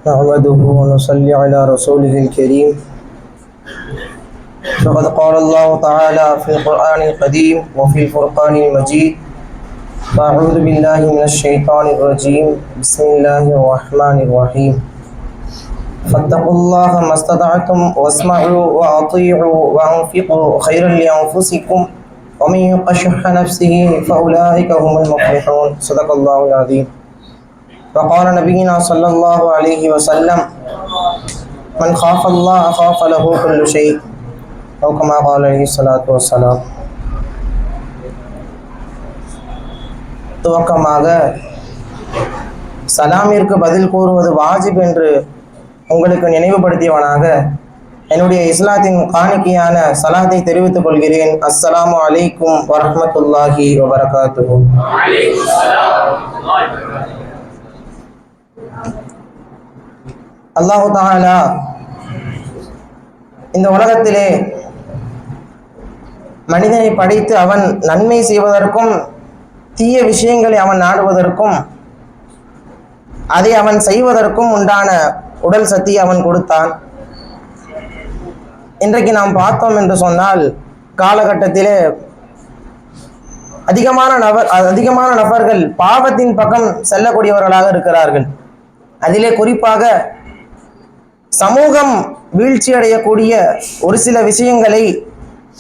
نحمده ونصلي على رسوله الكريم. فقد قال الله تعالى في القرآن القديم وفي الفرقان المجيد: أعوذ بالله من الشيطان الرجيم، بسم الله الرحمن الرحيم. فاتقوا الله ما استطعتم واسمعوا وأطيعوا وأنفقوا خيرا لأنفسكم ومن يوق شح نفسه فأولئك هم المفلحون. صدق الله العظيم. وقال نبينا صلى الله عليه وسلم: من خاف الله خاف له كل شيء، أو كما قال عليه الصلاة والسلام. துவக்கமாக சலாமிற்கு பதில் கூறுவது வாஜிப் என்று உங்களுக்கு நினைவுபடுத்தியவனாக என்னுடைய இஸ்லாத்தின் காணிக்கையான சலாத்தை தெரிவித்துக் கொள்கிறேன். அஸ்ஸலாமு அலைக்கும் வரஹ்மத்துல்லாஹி வபரகாத்துஹு. அல்லாஹு தஆலா இந்த உலகத்திலே மனிதனை படைத்து அவன் நன்மை செய்வதற்கும் தீய விஷயங்களை அவன் நாடுவதற்கும் அதை அவன் செய்வதற்கும் உண்டான உடல் சக்தியை அவன் கொடுத்தான். இன்றைக்கு நாம் பார்த்தோம் என்று சொன்னால் காலகட்டத்திலே அதிகமான நபர்கள் பாவத்தின் பக்கம் செல்லக்கூடியவர்களாக இருக்கிறார்கள். அதிலே குறிப்பாக சமூகம் வீழ்ச்சி அடையக்கூடிய ஒரு சில விஷயங்களை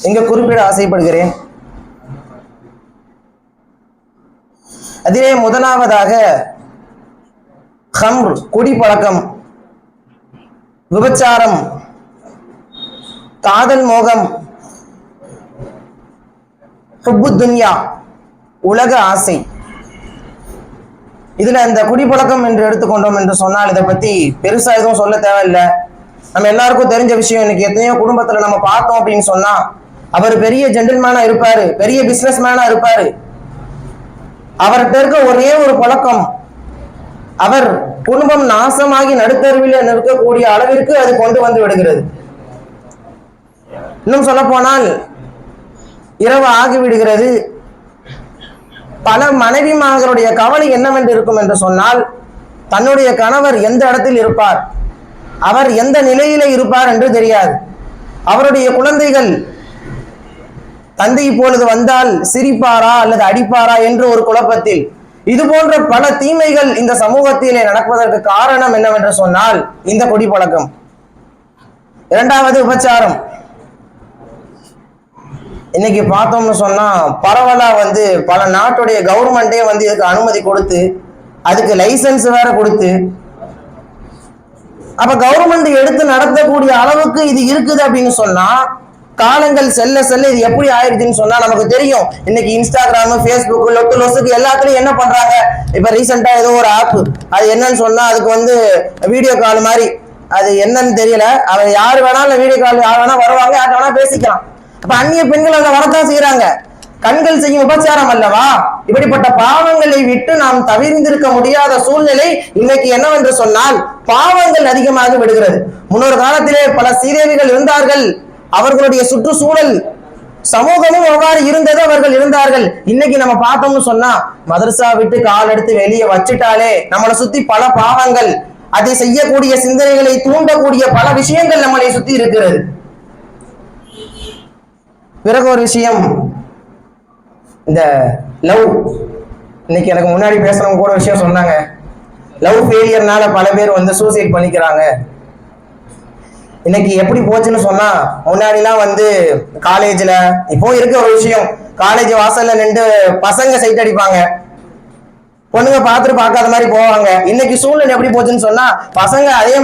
இங்கு குறிப்பிட ஆசைப்படுகிறேன். அதிலே முதலாவதாக ஹம்ர், குடிப்பழக்கம், விபச்சாரம், காதல் மோகம், ஹுப்பு துன்யா, உலக ஆசை. இதுல இந்த குடிப்பழக்கம் என்று எடுத்துக்கொண்டோம் என்று சொன்னால் இதை பத்தி பெருசா எதுவும் சொல்ல தேவையில்லை. நம்ம எல்லாருக்கும் தெரிஞ்ச விஷயம். இன்னைக்கு எத்தனையோ குடும்பத்துல நம்ம பார்த்தோம் அப்படின்னு சொன்னா அவர் பெரிய ஜென்டில்மேனா இருப்பாரு, பெரிய பிசினஸ் மேனா இருப்பாரு. அவர்கிட்ட இருக்க ஒரே ஒரு பழக்கம், அவர் குடும்பம் நாசமாகி நடுத்தருவில் நிற்கக்கூடிய அளவிற்கு அது கொண்டு வந்து விடுகிறது. இன்னும் சொல்ல போனால் இரவு ஆகிவிடுகிறது. பல மனைவிமார்களுடைய கவலை என்னவென்று இருக்கும் என்று சொன்னால், தன்னுடைய கணவர் எந்த இடத்தில் இருப்பார், அவர் எந்த நிலையில இருப்பார் என்று தெரியாது. அவருடைய குழந்தைகள் தந்தை இப்பொழுது வந்தால் சிரிப்பாரா அல்லது அடிப்பாரா என்று ஒரு குழப்பத்தில். இது போன்ற பல தீமைகள் இந்த சமூகத்திலே நடப்பதற்கு காரணம் என்னவென்று சொன்னால் இந்த குடிப்பழக்கம். இரண்டாவது விபச்சாரம். இன்னைக்கு பார்த்தோம்னு சொன்னா பரவலா பல நாட்டுடைய கவர்மெண்டே இதுக்கு அனுமதி கொடுத்து அதுக்கு லைசன்ஸ் வேற கொடுத்து, அப்ப கவர்மெண்ட் எடுத்து நடத்தக்கூடிய அளவுக்கு இது இருக்குது அப்படின்னு சொன்னா, காலங்கள் செல்ல செல்ல இது எப்படி ஆயிடுச்சுன்னு சொன்னா நமக்கு தெரியும். இன்னைக்கு இன்ஸ்டாகிராம், ஃபேஸ்புக், லொசுக்கு எல்லாத்துலயும் என்ன பண்றாங்க. இப்ப ரீசெண்டா ஏதோ ஒரு ஆப், அது என்னன்னு சொன்னா அதுக்கு வீடியோ கால் மாதிரி, அது என்னன்னு தெரியல. அவன் யாரு வேணாலும் வீடியோ கால், யார் வேணா வருவாங்க, யார் வேணா பேசிக்கலாம். அப்ப அந்நிய பெண்கள் அங்க வரத்தான் செய்யறாங்க. கண்கள் செய்யும் உபச்சாரம் அல்லவா? இப்படிப்பட்ட பாவங்களை விட்டு நாம் தவிர்ந்திருக்க முடியாத சூழ்நிலை இன்னைக்கு என்னவென்று சொன்னால் பாவங்கள் அதிகமாக விடுகிறது. முன்னொரு காலத்திலே பல சீதேவிகள் இருந்தார்கள். அவர்களுடைய சுற்றுச்சூழல் சமூகமும் எவ்வாறு இருந்தது, அவர்கள் இருந்தார்கள். இன்னைக்கு நம்ம பார்த்தோம்னு சொன்னா மதரசா விட்டு கால் எடுத்து வெளியே வச்சுட்டாலே நம்மளை சுத்தி பல பாவங்கள், அதை செய்யக்கூடிய சிந்தனைகளை தூண்டக்கூடிய பல விஷயங்கள் நம்மளை சுத்தி இருக்கிறது. பிறகு ஒரு விஷயம், இந்த லவ். இன்னைக்கு எனக்கு முன்னாடி பேசுறவங்க கூட விஷயம் சொன்னாங்க, லவ் ஃபெயிலியர்னால பல பேர் சூசைட் பண்ணிக்கிறாங்க. இன்னைக்கு எப்படி போச்சுன்னு சொன்னா, முன்னாடிலாம் காலேஜ்ல இப்போ இருக்க ஒரு விஷயம், காலேஜ் வாசல்ல நின்று பசங்க சைட் அடிப்பாங்க, பொண்ணுங்க பார்க்காத மாதிரி போவாங்க. இன்னைக்கு சூழ்நிலை எப்படி போச்சுன்னு சொன்னா, பசங்களை அதே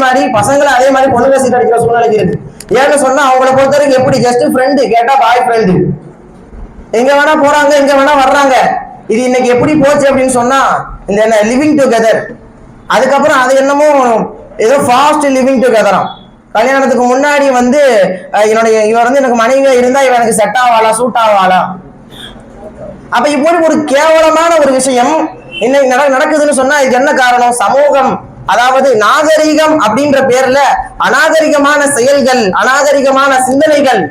மாதிரி பொண்ணுங்க சைட் அடிக்கிற சூழ்நிலைக்கு இருக்கு. ஏன்னு சொன்னா அவங்கள பொறுத்த வரைக்கும் எப்படி, ஜஸ்ட் ஃப்ரெண்டு கேட்டா பாய் ஃப்ரெண்டு, எங்க வேணா போறாங்க, எங்க வேணா வர்றாங்க. இது இன்னைக்கு எப்படி போச்சு அப்படின்னு சொன்னா, இந்த என்ன லிவிங் டுகெதர், அதுக்கப்புறம் அது என்னமோ ஏதோ ஃபாஸ்ட் லிவிங் டுகெதராம். கல்யாணத்துக்கு முன்னாடி இவர் எனக்கு மனைவியா இருந்தா இவன் எனக்கு செட் ஆவாளா, சூட் ஆவாளா. அப்ப இப்படி ஒரு கேவலமான ஒரு விஷயம் இன்னைக்கு நடக்குதுன்னு சொன்னா இதுக்கு என்ன காரணம்? சமூகம், அதாவது நாகரிகம் அப்படின்ற பேர்ல அநாகரிகமான செயல்கள், அநாகரிகமான சிந்தனைகள்,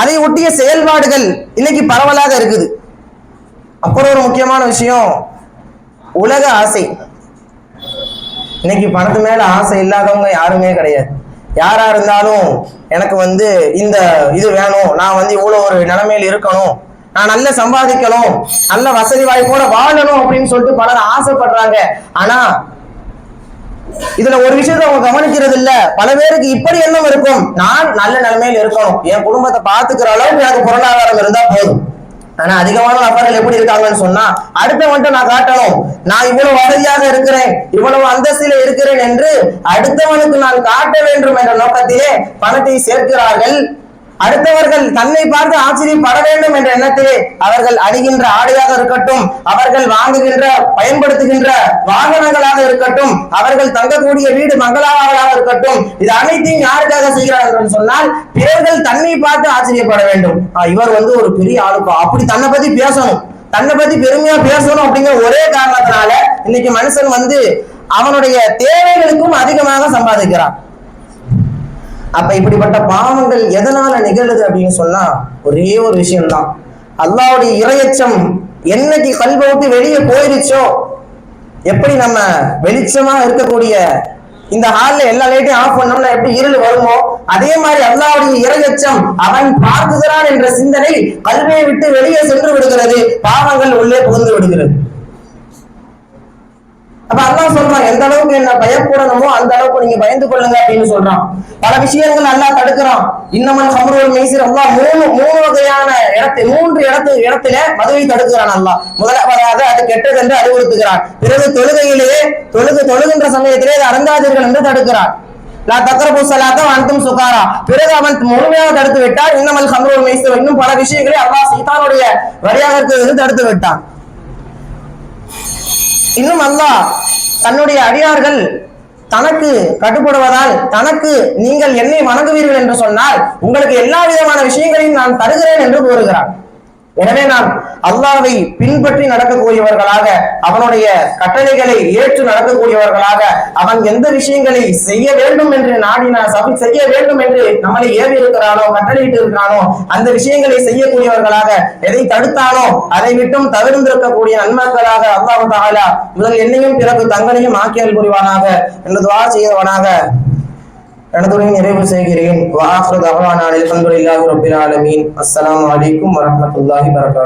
அதை ஒட்டிய செயல்பாடுகள் இன்னைக்கு பரவலாக இருக்குது. அப்புறம் ஒரு முக்கியமான விஷயம், உலக ஆசை. இன்னைக்கு பணத்து மேல ஆசை இல்லாதவங்க யாருமே கிடையாது. யாரா இருந்தாலும் எனக்கு வந்து இந்த இது வேணும், நான் வந்து இவ்வளவு ஒரு நிலைமையில இருக்கணும், நான் நல்ல சம்பாதிக்கணும், நல்ல வசதி வாய்ப்போட வாழணும் அப்படின்னு சொல்லிட்டு பலர் ஆசைப்படுறாங்க. ஆனா இதுல ஒரு விஷயத்த அவங்க கவனிக்கிறது இல்ல. பல பேருக்கு இப்படி எண்ணம் இருக்கும், நான் நல்ல நிலைமையில இருக்கணும், என் குடும்பத்தை பாத்துக்கிற அளவுக்கு எனக்கு பொருளாதாரம் இருந்தா போதும். ஆனா அதிகமான நபர்கள் எப்படி இருக்காங்கன்னு சொன்னா, அடுத்தவன்ட்ட நான் காட்டணும், நான் இவ்வளவு வசதியாக இருக்கிறேன், இவ்வளவு அந்தஸ்தில இருக்கிறேன் என்று அடுத்தவனுக்கு நான் காட்ட வேண்டும் என்ற நோக்கத்திலே பணத்தை சேர்க்கிறார்கள். அடுத்தவர்கள் தன்னை பார்த்து ஆச்சரியப்பட வேண்டும் என்ற எண்ணத்திலே அவர்கள் அணிகின்ற ஆடையாக இருக்கட்டும், அவர்கள் வாங்குகின்ற பயன்படுத்துகின்ற வாகனங்களாக இருக்கட்டும், அவர்கள் தங்கக்கூடிய வீடு மங்களாவாக இருக்கட்டும், இது அனைத்தையும் யாருக்காக செய்கிறார்கள் என்று சொன்னால், பிறர்கள் தன்னை பார்த்து ஆச்சரியப்பட வேண்டும். இவர் வந்து ஒரு பெரிய ஆளுப்பா, அப்படி தன்னை பத்தி பேசணும், தன்னை பத்தி பெருமையா பேசணும் அப்படிங்கிற ஒரே காரணத்தினால இன்னைக்கு மனுஷன் வந்து அவனுடைய தேவைகளுக்கும் அதிகமாக சம்பாதிக்கிறான். அப்ப இப்படிப்பட்ட பாவங்கள் எதனால நிகழுது அப்படின்னு சொன்னா ஒரே ஒரு விஷயம்தான், அல்லாஹ்வுடைய இறையச்சம் என்னைக்கு கல்வை விட்டு வெளியே போயிருச்சோ, எப்படி நம்ம வெளிச்சமா இருக்கக்கூடிய இந்த ஹால்ல எல்லா லைட்டையும் ஆஃப் பண்ணோம்னா எப்படி இருள் வருமோ, அதே மாதிரி அல்லாஹ்வுடைய இறையச்சம் அவன் பார்க்குகிறான் என்ற சிந்தனை கல்வியை விட்டு வெளியே சென்று விடுகிறது, பாவங்கள் உள்ளே புகுந்து விடுகிறது. அப்ப அல்லாஹ் சொல்றான், எந்த அளவுக்கு என்ன பயப்படணுமோ அந்த அளவுக்கு நீங்க பயந்து கொள்ளுங்க அப்படின்னு சொல்றான். பல விஷயங்கள் அல்லாஹ் தடுக்கிறான். இன்னமல் ஹம்ருல் மைசிர், அல்லாஹ் மூணு வகையான மூன்று இடத்துல மதுவை தடுக்கிறான். அல்லாஹ் முதலாவதாக அது கெட்டது என்று அறிவுறுத்துகிறான். பிறகு தொழுகையிலேயே தொழுகின்ற சமயத்திலே அது அருந்தாதீர்கள் என்று தடுக்கிறான். லா தக்ரபு ஸலாத்த வஅன்தும் சுகாரா, பிறகு அவன் முழுமையாக தடுத்து விட்டான். இன்னமல் ஹம்ருல் மைசிர், இன்னும் பல விஷயங்களை அல்லாஹ் சைத்தானுடைய வழியாக இருக்கிறது தடுத்து விட்டான். இன்னும் அல்லாஹ் தன்னுடைய அடியார்கள் தனக்கு கட்டுப்படுவதால், தனக்கு நீங்கள் என்னை வணங்குவீர்கள் என்று சொன்னால் உங்களுக்கு எல்லா விதமான விஷயங்களையும் நான் தருகிறேன் என்று கூறுகிறான். எனவே நாம் அல்லாஹ்வை பின்பற்றி நடக்கக்கூடியவர்களாக, அவனுடைய கட்டளைகளை ஏற்று நடக்கக்கூடியவர்களாக, அவன் எந்த விஷயங்களை செய்ய வேண்டும் என்று செய்ய வேண்டும் என்று நம்மளை ஏவி இருக்கிறானோ, கட்டளையிட்டு இருக்கிறானோ அந்த விஷயங்களை செய்யக்கூடியவர்களாக, எதை தடுத்தானோ அதை விட்டும் தவிர்ந்திருக்கக்கூடிய நன்மக்களாக அல்லாஹ் தஆலா முதல் என்னையும் பிறகு தங்களையும் ஆக்கியல் புரிவானாக என்று துஆ செய்தவனாக எனது நிறைவு செய்கிறேன். வஆஹிரு தஅவானா அல்ஹம்துலில்லாஹி ரப்பில் ஆலமீன். அஸ்ஸலாமு அலைக்கும் வரஹ்மத்துல்லாஹி வபரகாத்துஹு.